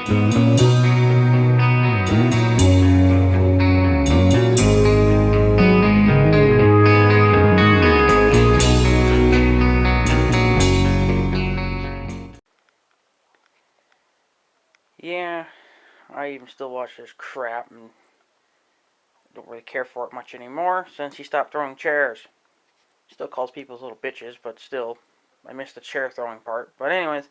Yeah, I even still watch this crap and don't really care for it much anymore since he stopped throwing chairs. Still calls people little bitches, but still, I missed the chair throwing part. But anyways,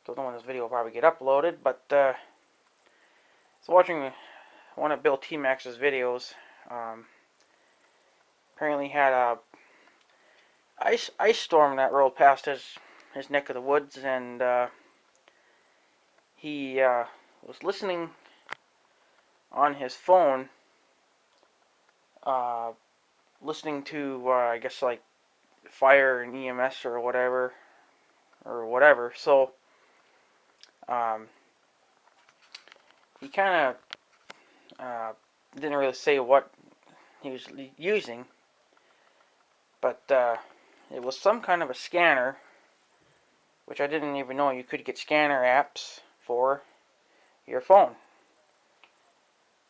don't know when this video will probably get uploaded, but so watching one of Bill T Max's videos. Apparently had a ice storm that rolled past his neck of the woods, and he was listening on his phone, listening to I guess like fire and EMS or whatever. So he kind of didn't really say what he was using, but it was some kind of a scanner, which I didn't even know you could get scanner apps for your phone.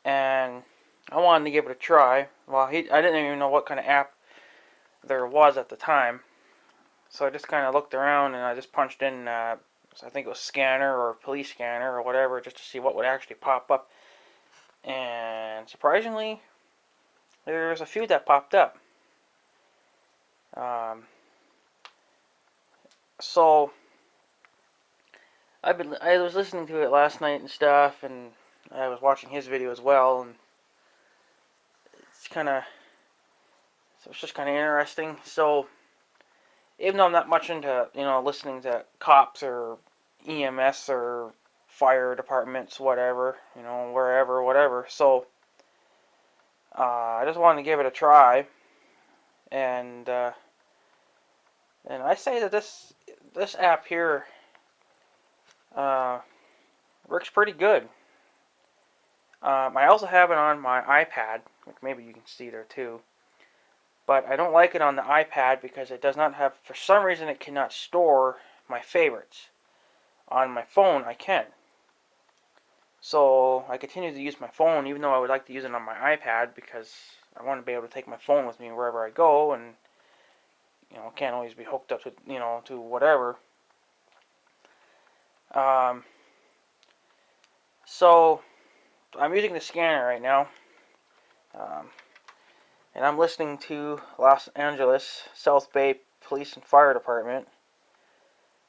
And I wanted to give it a try. Well, I didn't even know what kind of app there was at the time. So I just kind of looked around and I just punched in, I think it was scanner or police scanner or whatever, just to see what would actually pop up. And surprisingly, there's a few that popped up. So I was listening to it last night and stuff, and I was watching his video as well, and it's just kind of interesting. So even though I'm not much into listening to cops or EMS or fire departments, whatever, wherever, whatever. So I just wanted to give it a try, and I say that this app here works pretty good. I also have it on my iPad, which maybe you can see there too. But I don't like it on the iPad because it does not have, for some reason, it cannot store my favorites. On my phone, I can. So I continue to use my phone, even though I would like to use it on my iPad, because I want to be able to take my phone with me wherever I go, and can't always be hooked up to to whatever. So I'm using the scanner right now, and I'm listening to Los Angeles South Bay Police and Fire Department.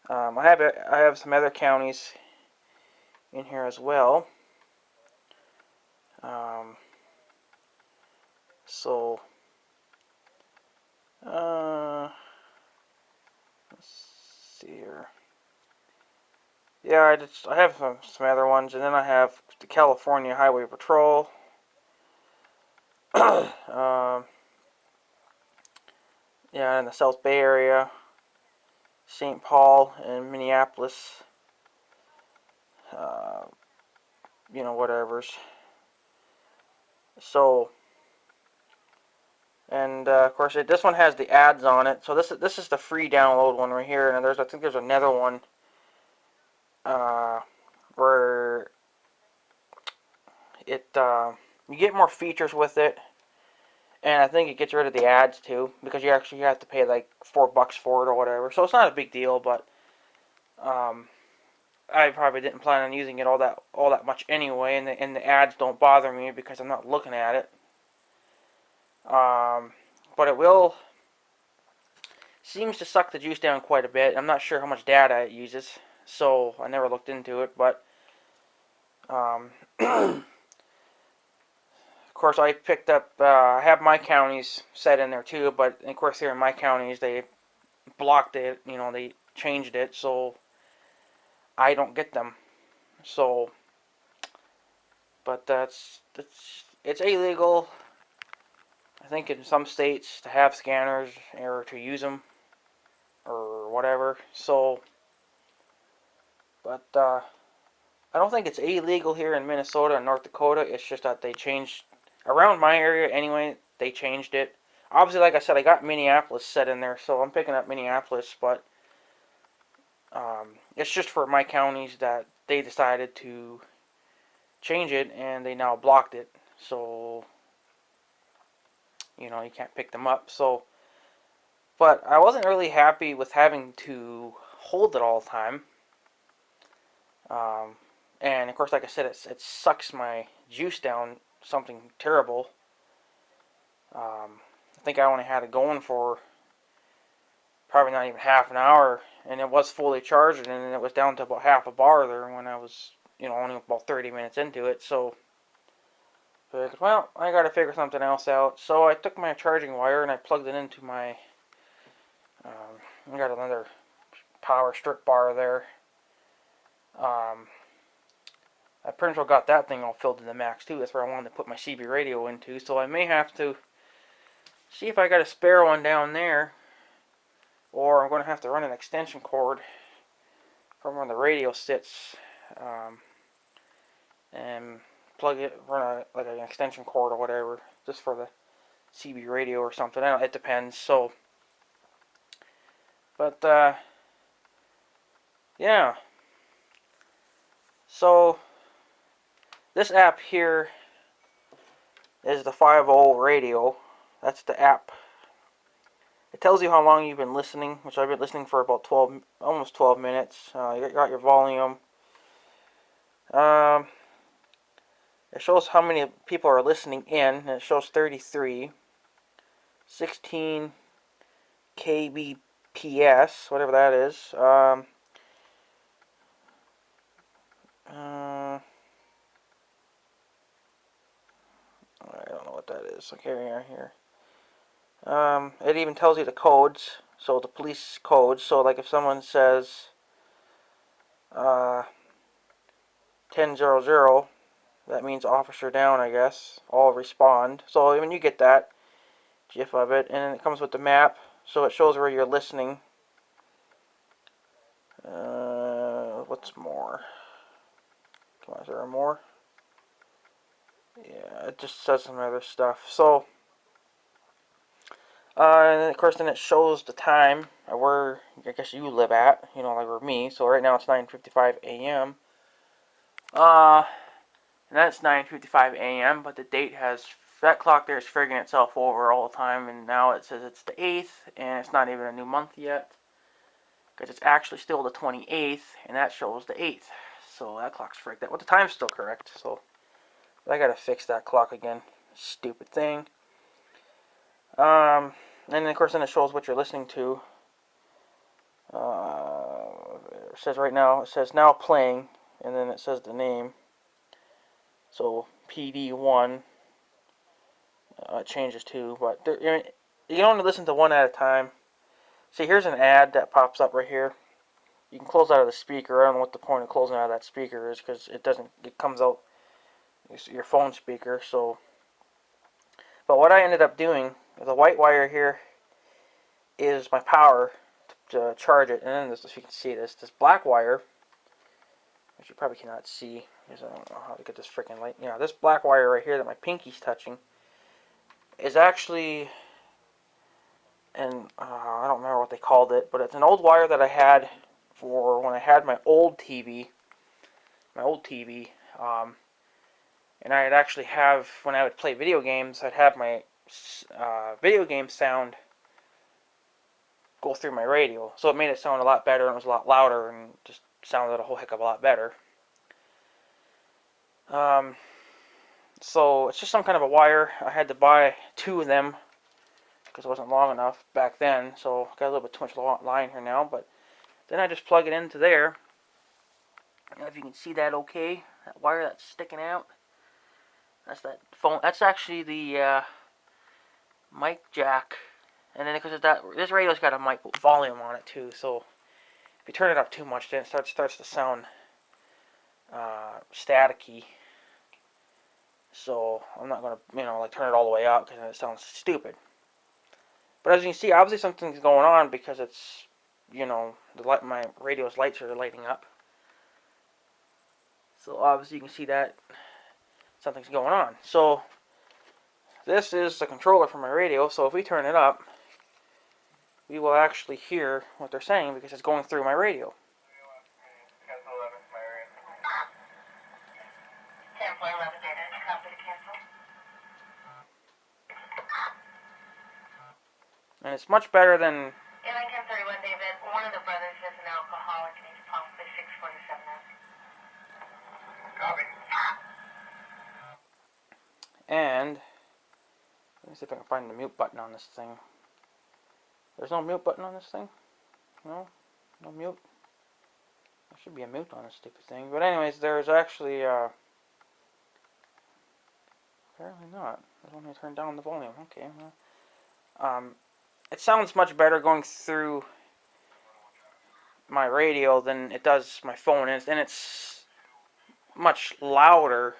I have some other counties in here as well. So let's see here. Yeah, I have some other ones, and then I have the California Highway Patrol. Yeah, in the South Bay area, St. Paul and Minneapolis. Whatever's. So, and of course, this one has the ads on it. So this is the free download one right here, and I think there's another one where it you get more features with it, and I think it gets rid of the ads too, because you actually have to pay like $4 for it or whatever. So it's not a big deal, but I probably didn't plan on using it all that much anyway, and the ads don't bother me because I'm not looking at it. But it seems to suck the juice down quite a bit. I'm not sure how much data it uses, so I never looked into it. But of course, I picked up. I have my counties set in there too, but of course, here in my counties, they blocked it. They changed it, so I don't get them. So, but it's illegal, I think, in some states to have scanners or to use them or whatever. So, but I don't think it's illegal here in Minnesota and North Dakota. It's just that they changed around my area anyway. They changed it. Obviously, like I said, I got Minneapolis set in there, so I'm picking up Minneapolis. But It's just for my counties that they decided to change it, and they now blocked it. So, you can't pick them up. So, but I wasn't really happy with having to hold it all the time. Um, and of course, like I said, it sucks my juice down something terrible. I think I only had it going for probably not even half an hour, and it was fully charged, and then it was down to about half a bar there when I was, only about 30 minutes into it. So, well, I got to figure something else out. So I took my charging wire and I plugged it into my. I got another power strip bar there. I pretty much got that thing all filled to the max too. That's where I wanted to put my CB radio into. So I may have to see if I got a spare one down there, or I'm going to have to run an extension cord from where the radio sits, and plug it, run like an extension cord or whatever, just for the CB radio or something. I don't know, it depends. So, but yeah. So this app here is the 50 radio. That's the app. It tells you how long you've been listening, which I've been listening for about almost 12 minutes. You got your volume. It shows how many people are listening in, and it shows 33. 16 kbps, whatever that is. I don't know what that is. Okay, right here. It even tells you the codes, so the police codes. So, like if someone says 1000, that means officer down, I guess. All respond. So when you get that GIF of it, and then it comes with the map, so it shows where you're listening. What's more? Come on, is there more? Yeah, it just says some other stuff. So, and then of course, then it shows the time where I guess you live at. Like where me. So right now it's 9:55 a.m. And that's 9:55 a.m. But the date that clock there is figuring itself over all the time, and now it says it's the 8th, and it's not even a new month yet, because it's actually still the 28th, and that shows the 8th. So that clock's frigged out. Well, the time's still correct, so I gotta fix that clock again. Stupid thing. And then of course then it shows what you're listening to. It says right now, it says now playing, and then it says the name. So PD1 changes too, but you can only listen to one at a time. See, here's an ad that pops up right here. You can close out of the speaker. I don't know what the point of closing out of that speaker is, because it comes out your phone speaker. So, but what I ended up doing, the white wire here is my power to charge it, and then this, if you can see this black wire, which you probably cannot see, because I don't know how to get this freaking light. This black wire right here that my pinky's touching is actually, and I don't remember what they called it, but it's an old wire that I had for when I had my old TV. And I'd actually have, when I would play video games, I'd have my video game sound go through my radio. So it made it sound a lot better, and it was a lot louder, and just sounded a whole heck of a lot better. So it's just some kind of a wire. I had to buy 2 of them because it wasn't long enough back then. So I got a little bit too much line here now, but then I just plug it into there. If you can see that okay, that wire that's sticking out. That's that phone. That's actually the mic jack. And then because this radio's got a mic volume on it too, so if you turn it up too much, then it starts to sound staticky. So I'm not gonna turn it all the way up because it sounds stupid. But as you can see, obviously something's going on, because it's my radio's lights are lighting up. So obviously you can see that something's going on. So this is the controller for my radio. So if we turn it up, we will actually hear what they're saying, because it's going through my radio. cancel 11 data. Copy to cancel. And it's much better than... Airline 1031, David. One of the brothers is an alcoholic and he's possibly 647 out. Copy. And let me see if I can find the mute button on this thing. There's no mute button on this thing? No? No mute? There should be a mute on this stupid thing. But anyways, there's actually, apparently not. I don't need to turn down the volume. Okay, well, it sounds much better going through my radio than it does my phone, and it's much louder.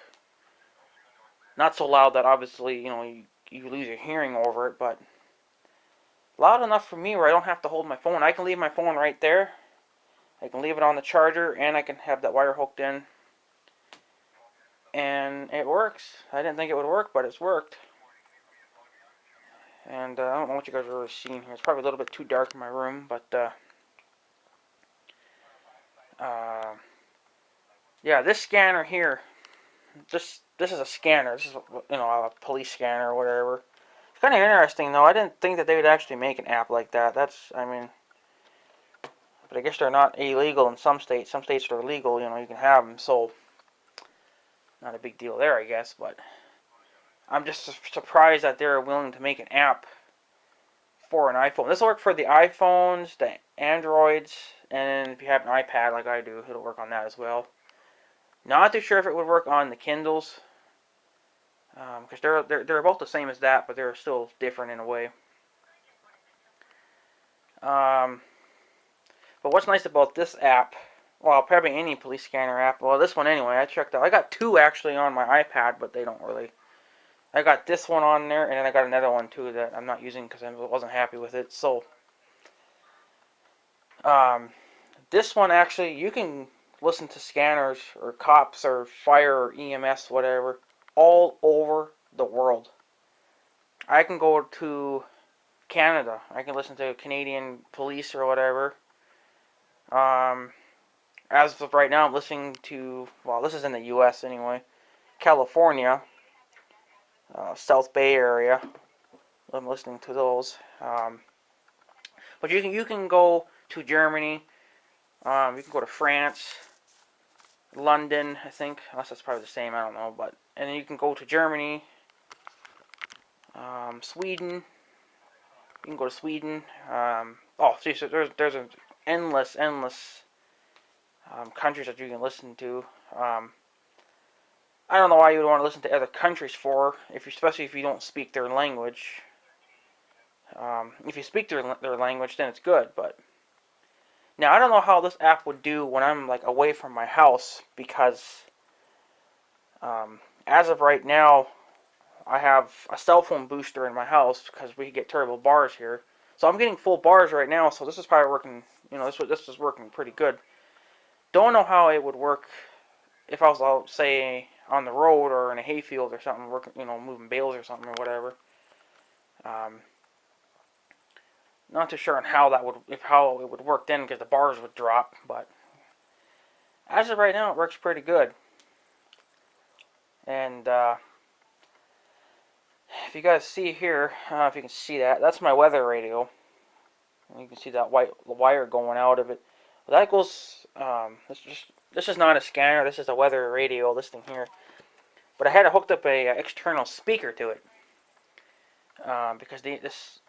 Not so loud that obviously, you know, you lose your hearing over it, but loud enough for me where I don't have to hold my phone. I can leave my phone right there. I can leave it on the charger, and I can have that wire hooked in. And it works. I didn't think it would work, but it's worked. And I don't know what you guys are really seeing here. It's probably a little bit too dark in my room, but yeah, this scanner here, this is a scanner. This is, you know, a police scanner or whatever. It's kind of interesting, though. I didn't think that they would actually make an app like that. That's, I mean, but I guess they're not illegal in some states. Some states are legal, you know, you can have them, so not a big deal there, I guess, but I'm just surprised that they're willing to make an app for an iPhone. This will work for the iPhones, the Androids, and if you have an iPad like I do, it'll work on that as well. Not too sure if it would work on the Kindles, because they're both the same as that, but they're still different in a way. But what's nice about this app, well, probably any police scanner app, well, this one anyway, I checked out. I got two actually on my iPad, but they don't really. I got this one on there, and then I got another one too that I'm not using because I wasn't happy with it. So, this one actually, you can listen to scanners or cops or fire or EMS, whatever, all over the world. I can go to Canada. I can listen to Canadian police or whatever. As of right now, I'm listening to, well, this is in the U.S. anyway, California, South Bay area. I'm listening to those. But you can go to Germany. You can go to France, London, I think. Unless that's probably the same, I don't know. But and then you can go to Germany, Sweden. You can go to Sweden. Oh, see, so there's an endless countries that you can listen to. I don't know why you would want to listen to other countries for, especially if you don't speak their language. If you speak their language, then it's good. But now I don't know how this app would do when I'm like away from my house, because as of right now, I have a cell phone booster in my house because we get terrible bars here. So I'm getting full bars right now. So this is probably working. You know, this is working pretty good. Don't know how it would work if I was out, say, on the road or in a hayfield or something, working, you know, moving bales or something or whatever. Not too sure on how it would work then, because the bars would drop. But as of right now, it works pretty good. And if you guys see here, I don't know if you can see that. That's my weather radio. You can see that wire going out of it. Well, that goes. This is not a scanner. This is a weather radio. This thing here. But I had hooked up a external speaker to it, because this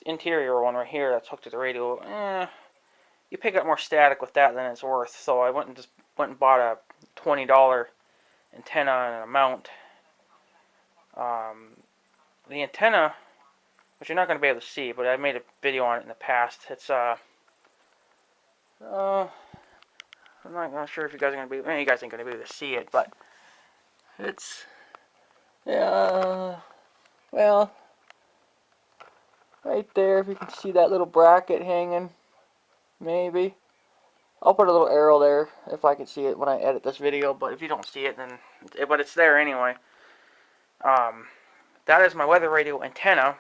interior one right here that's hooked to the radio, you pick up more static with that than it's worth. So I went and bought a $20 antenna and a mount. The antenna, which you're not going to be able to see, but I made a video on it in the past. It's I'm not sure if you guys are going to be, you guys ain't going to be able to see it, but it's, well, right there, if you can see that little bracket hanging, maybe. I'll put a little arrow there if I can see it when I edit this video, but if you don't see it, then, but it's there anyway. That is my weather radio antenna,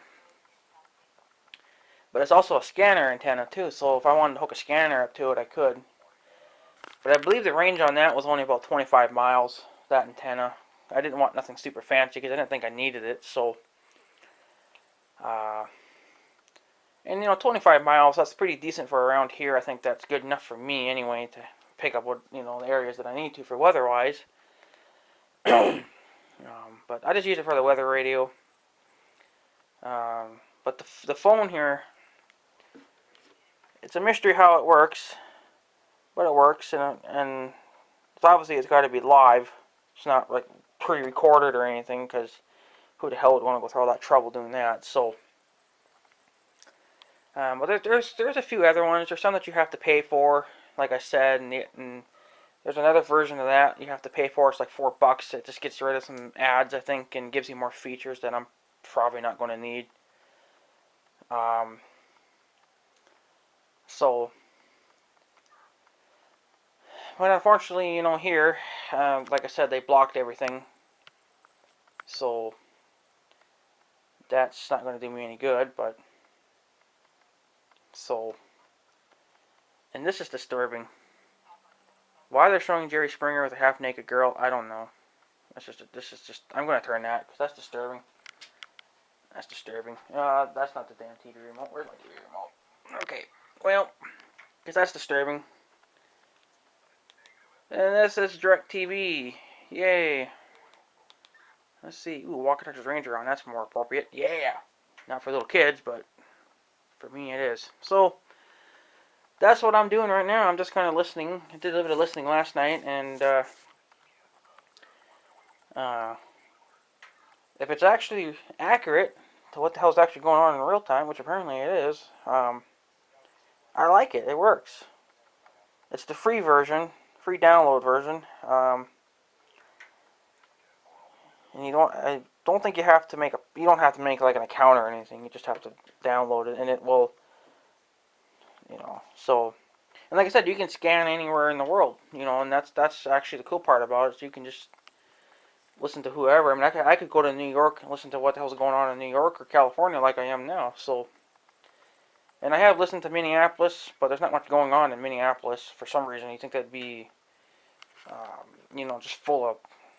but it's also a scanner antenna too, so if I wanted to hook a scanner up to it, I could. But I believe the range on that was only about 25 miles, that antenna. I didn't want nothing super fancy because I didn't think I needed it. So, and 25 miles, that's pretty decent for around here. I think that's good enough for me anyway to pick up what the areas that I need to for weather-wise. But I just use it for the weather radio. But the phone here, it's a mystery how it works, but it works, and obviously it's got to be live. It's not like pre-recorded or anything, because who the hell would want to go through all that trouble doing that? So, but there's a few other ones. There's some that you have to pay for, like I said, and there's another version of that you have to pay for. It's like $4. It just gets rid of some ads, I think, and gives you more features that I'm probably not going to need. So, but unfortunately, here, like I said, they blocked everything. So, that's not going to do me any good, but, so, and this is disturbing. Why they're showing Jerry Springer with a half-naked girl, I don't know. This is just, I'm going to turn that, because that's disturbing. That's disturbing. That's not the damn TV remote. Where's my TV remote? Okay, well, because that's disturbing. And this is DirecTV. Yay. Let's see. Ooh, Walker Texas Ranger on. That's more appropriate. Yeah. Not for little kids, but for me it is. So, that's what I'm doing right now. I'm just kind of listening. I did a little bit of listening last night, and if it's actually accurate to what the hell's actually going on in real time, which apparently it is, I like it. It works. It's the free version, free download version, and I don't think you have to you don't have to make like an account or anything. You just have to download it, and it will, so. And like I said, you can scan anywhere in the world, and that's actually the cool part about it. So you can just listen to whoever. I mean, I could go to New York and listen to what the hell's going on in New York or California like I am now. So, and I have listened to Minneapolis, but there's not much going on in Minneapolis for some reason. You think that'd be, just full of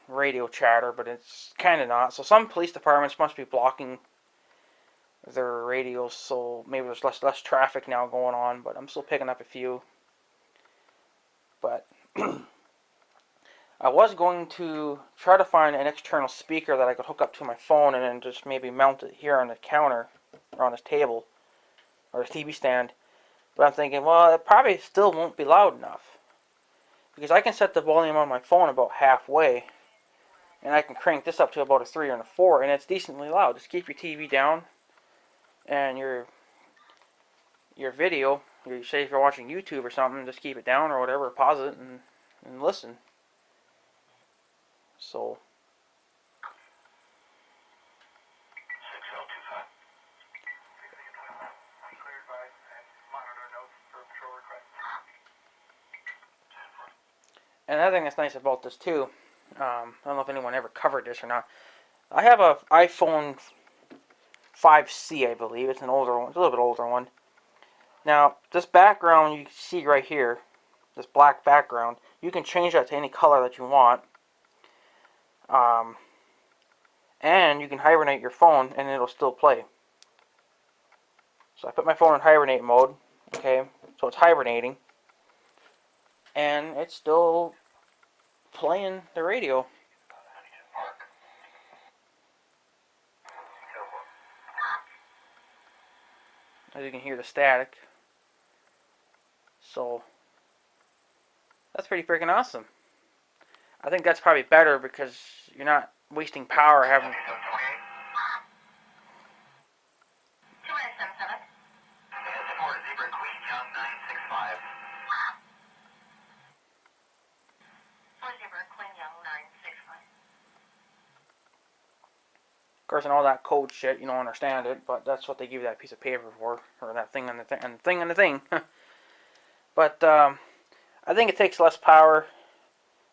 radio chatter, but it's kind of not. So some police departments must be blocking their radios, so maybe there's less traffic now going on. But I'm still picking up a few. But I was going to try to find an external speaker that I could hook up to my phone and then just maybe mount it here on the counter or on this table or a TV stand. But I'm thinking, well, it probably still won't be loud enough. Because I can set the volume on my phone about halfway, and I can crank this up to about a 3 or a 4, and it's decently loud. Just keep your TV down, and your video, say if you're watching YouTube or something, just keep it down or whatever, pause it and listen. So. And another thing that's nice about this too, I don't know if anyone ever covered this or not. I have a iPhone 5C, I believe. It's an older one. It's a little bit older one. Now, this background you can see right here, this black background, you can change that to any color that you want. And you can hibernate your phone and it'll still play. So I put my phone in hibernate mode, okay, so it's hibernating, and it's still playing the radio. As you can hear the static. So that's pretty freaking awesome. I think that's probably better because you're not wasting power having. Of course, and all that code shit, you don't understand it, but that's what they give you that piece of paper for, or that thing and the thing and the thing and the thing. But I think it takes less power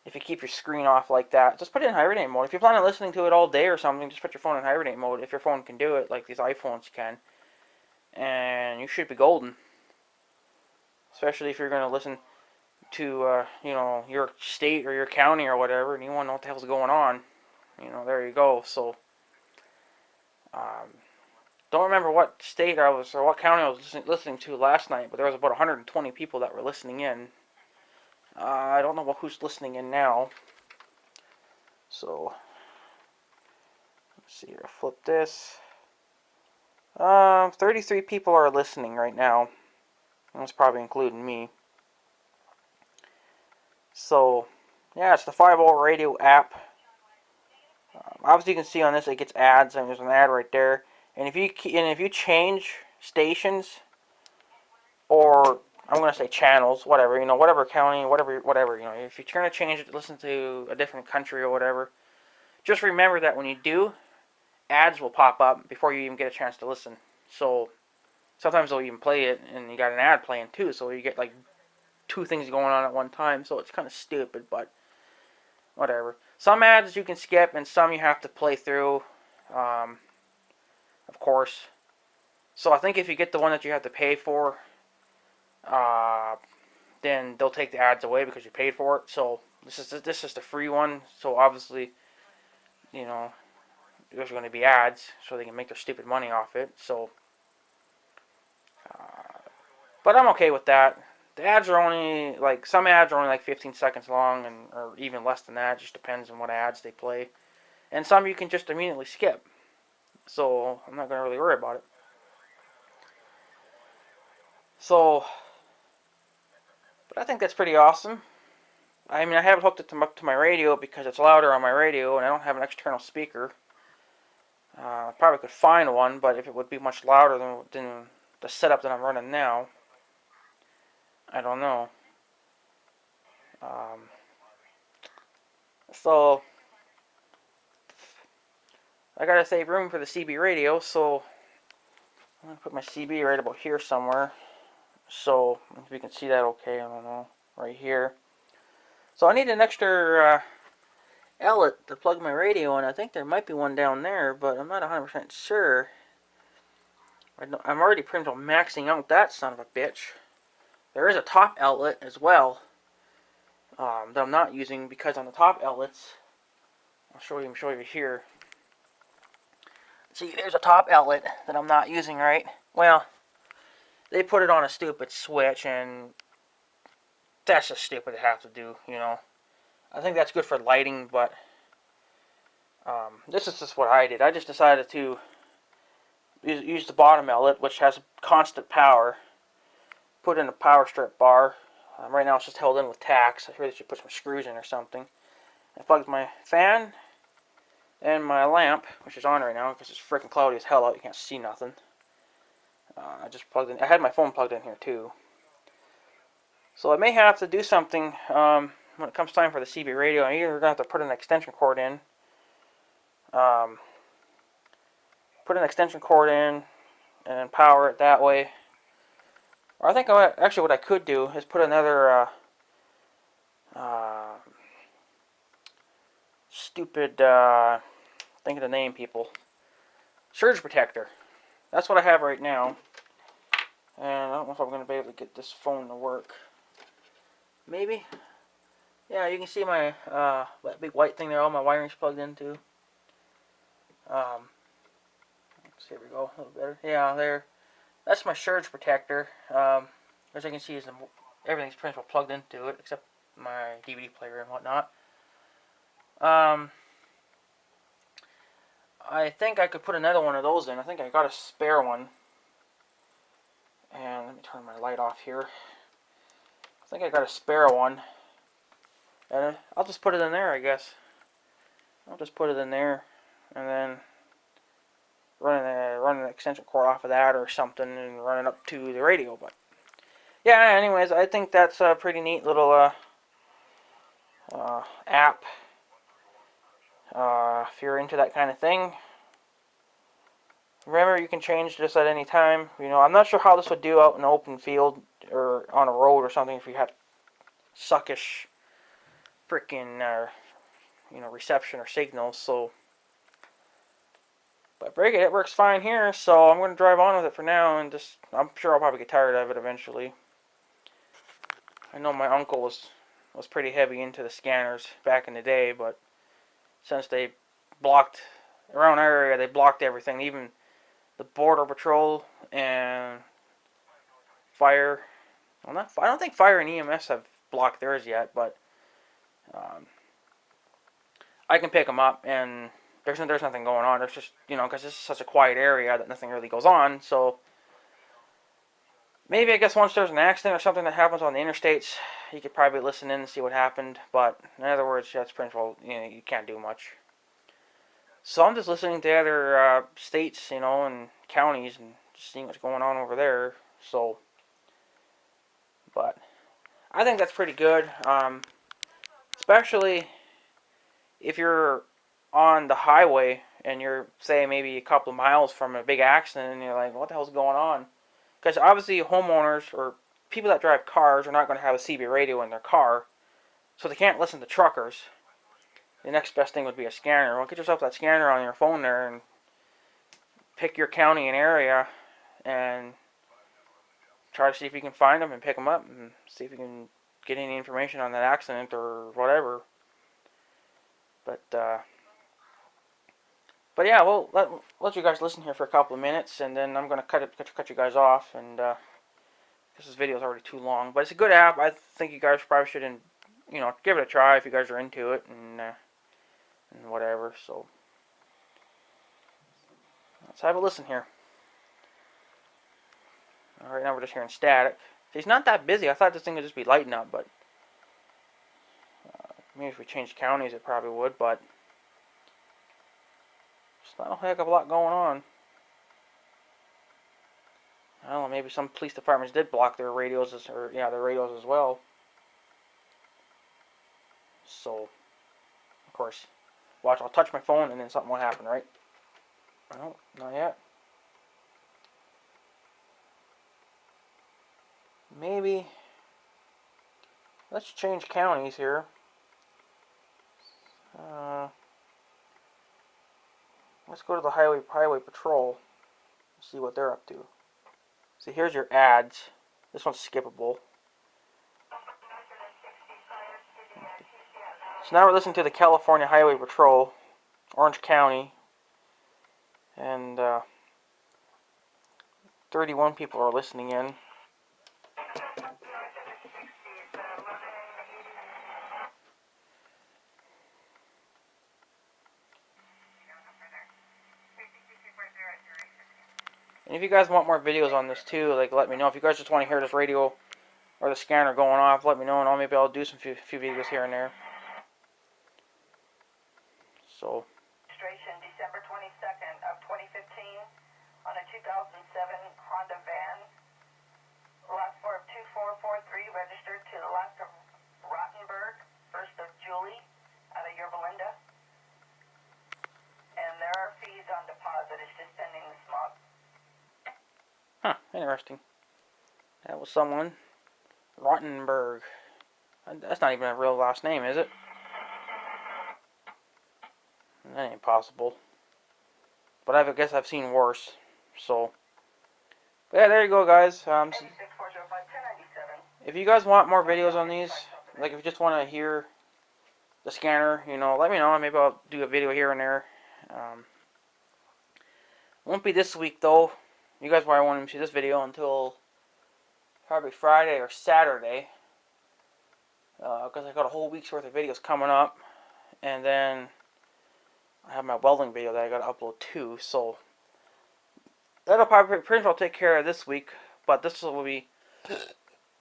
if you keep your screen off like that. Just put it in hibernate mode. If you plan on listening to it all day or something, just put your phone in hibernate mode. If your phone can do it, like these iPhones can, and you should be golden. Especially if you're going to listen to your state or your county or whatever, and you want to know what the hell's going on. You know, there you go. So, don't remember what state I was or what county I was listening to last night, but there was about 120 people that were listening in. I don't know who's listening in now. So, let's see here. I'll flip this. 33 people are listening right now. That's probably including me. So, yeah, it's the 50 Radio app. Obviously, you can see on this it gets ads, and there's an ad right there. And if you change stations, or I'm gonna say channels, whatever, you know, whatever county, whatever, you know, if you're trying to change it to listen to a different country or whatever, just remember that when you do, ads will pop up before you even get a chance to listen. So sometimes they'll even play it, and you got an ad playing too, so you get like two things going on at one time. So it's kind of stupid, but whatever. Some ads you can skip, and some you have to play through, of course. So I think if you get the one that you have to pay for, then they'll take the ads away because you paid for it. So this is the free one. So obviously, you know, there's going to be ads, so they can make their stupid money off it. So, but I'm okay with that. The ads are only like some ads are only like 15 seconds long, and or even less than that. It just depends on what ads they play. And some you can just immediately skip. So I'm not going to really worry about it. So, but I think that's pretty awesome. I mean, I haven't hooked it up to my radio because it's louder on my radio, and I don't have an external speaker. I probably could find one, but if it would be much louder than the setup that I'm running now, I don't know. So I gotta save room for the CB radio, so I'm gonna put my CB right about here somewhere. So if you can see that okay, I don't know, right here. So I need an extra outlet to plug my radio in. I think there might be one down there, but I'm not 100% sure. I'm already pretty much maxing out that son of a bitch. There is a top outlet as well that I'm not using because on the top outlets, I'll show you here. See, there's a top outlet that I'm not using, right? Well, they put it on a stupid switch, and that's just stupid to have to do, you know. I think that's good for lighting, but this is just what I did. I just decided to use the bottom outlet, which has constant power. Put in a power strip bar. Right now it's just held in with tacks. I really should put some screws in or something. I plugged my fan and my lamp, which is on right now because it's freaking cloudy as hell out. You can't see nothing. I just plugged in. I had my phone plugged in here too. So I may have to do something when it comes time for the CB radio. I'm either gonna have to put an extension cord in. Put an extension cord in and then power it that way. Or I think actually what I could do is put another stupid, think of the name, people. Surge protector. That's what I have right now. And I don't know if I'm going to be able to get this phone to work. Maybe. Yeah, you can see my that big white thing there, all my wiring's plugged into. Here we go, a little better. Yeah, there. That's my surge protector. As you can see, everything's pretty much plugged into it except my DVD player and whatnot. I think I could put another one of those in. I think I got a spare one. And let me turn my light off here. I think I got a spare one. And I'll just put it in there, I guess. I'll just put it in there and then run an extension cord off of that or something and run it up to the radio. But yeah, anyways, I think that's a pretty neat little app. If you're into that kind of thing, remember you can change this at any time. You know, I'm not sure how this would do out in an open field or on a road or something if you had suckish freaking reception or signals. So, but break it works fine here. So I'm going to drive on with it for now, and I'm sure I'll probably get tired of it eventually. I know my uncle was pretty heavy into the scanners back in the day, but since they blocked around our area. They blocked everything, even the border patrol and fire. Well, not, I don't think fire and EMS have blocked theirs yet, but um, I can pick them up, and there's nothing going on. There's just, because this is such a quiet area that nothing really goes on. So maybe, I guess, once there's an accident or something that happens on the interstates, you could probably listen in and see what happened. But in other words, that's principle. You can't do much. So I'm just listening to other states, and counties, and just seeing what's going on over there. So, but I think that's pretty good, especially if you're on the highway and you're, say, maybe a couple of miles from a big accident, and you're like, what the hell's going on? Because obviously homeowners or people that drive cars are not going to have a CB radio in their car, so they can't listen to truckers. The next best thing would be a scanner. Well, get yourself that scanner on your phone there and pick your county and area and try to see if you can find them and pick them up and see if you can get any information on that accident or whatever. But yeah, we'll let you guys listen here for a couple of minutes, and then I'm gonna cut you guys off, and this video is already too long. But it's a good app. I think you guys probably should, give it a try if you guys are into it, and whatever. So let's have a listen here. All right, now we're just hearing static. See, it's not that busy. I thought this thing would just be lighting up, but maybe if we changed counties, it probably would. But it's not a heck of a lot going on. I don't know. Maybe some police departments did block their radios, their radios as well. So, of course, watch. I'll touch my phone, and then something will happen, right? No, not yet. Maybe let's change counties here. Let's go to the highway patrol. See what they're up to. See, here's your ads. This one's skippable. So now we're listening to the California Highway Patrol, Orange County, and 31 people are listening in. And if you guys want more videos on this too, let me know. If you guys just want to hear this radio or the scanner going off, let me know, and maybe I'll do some few videos here and there. So. Registration December 22nd of 2015 on a 2007 Honda van. Last four of 2443 registered to the left of Rottenberg, first of Julie, out of Yorba Linda. And there are fees on deposit. It's just pending the smog. Huh, interesting. That was someone. Rottenberg. That's not even a real last name, is it? That ain't possible. But I guess I've seen worse. So, yeah, there you go, guys. If you guys want more videos on these, if you just want to hear the scanner, let me know. Maybe I'll do a video here and there. Won't be this week, though. You guys probably won't even see this video until probably Friday or Saturday. Because I got a whole week's worth of videos coming up. And then I have my welding video that I got to upload too. So that'll probably pretty much take care of this week. But this will be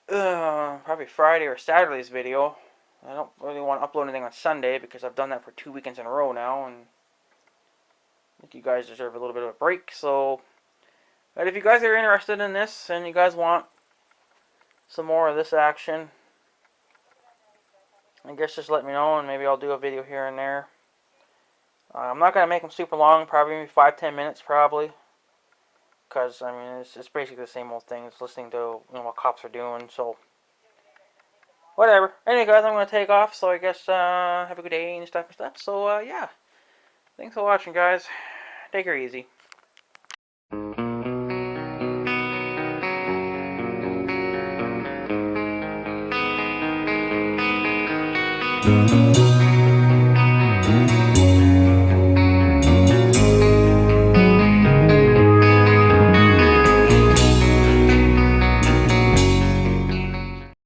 probably Friday or Saturday's video. I don't really want to upload anything on Sunday because I've done that for 2 weekends in a row now. And I think you guys deserve a little bit of a break. So, but if you guys are interested in this and you guys want some more of this action, I guess just let me know and maybe I'll do a video here and there. I'm not going to make them super long, probably maybe 5-10 minutes probably. Because, I mean, it's basically the same old thing. It's listening to what cops are doing, so whatever. Anyway, guys, I'm going to take off, so I guess have a good day and stuff. So, yeah. Thanks for watching, guys. Take her easy. Thank you.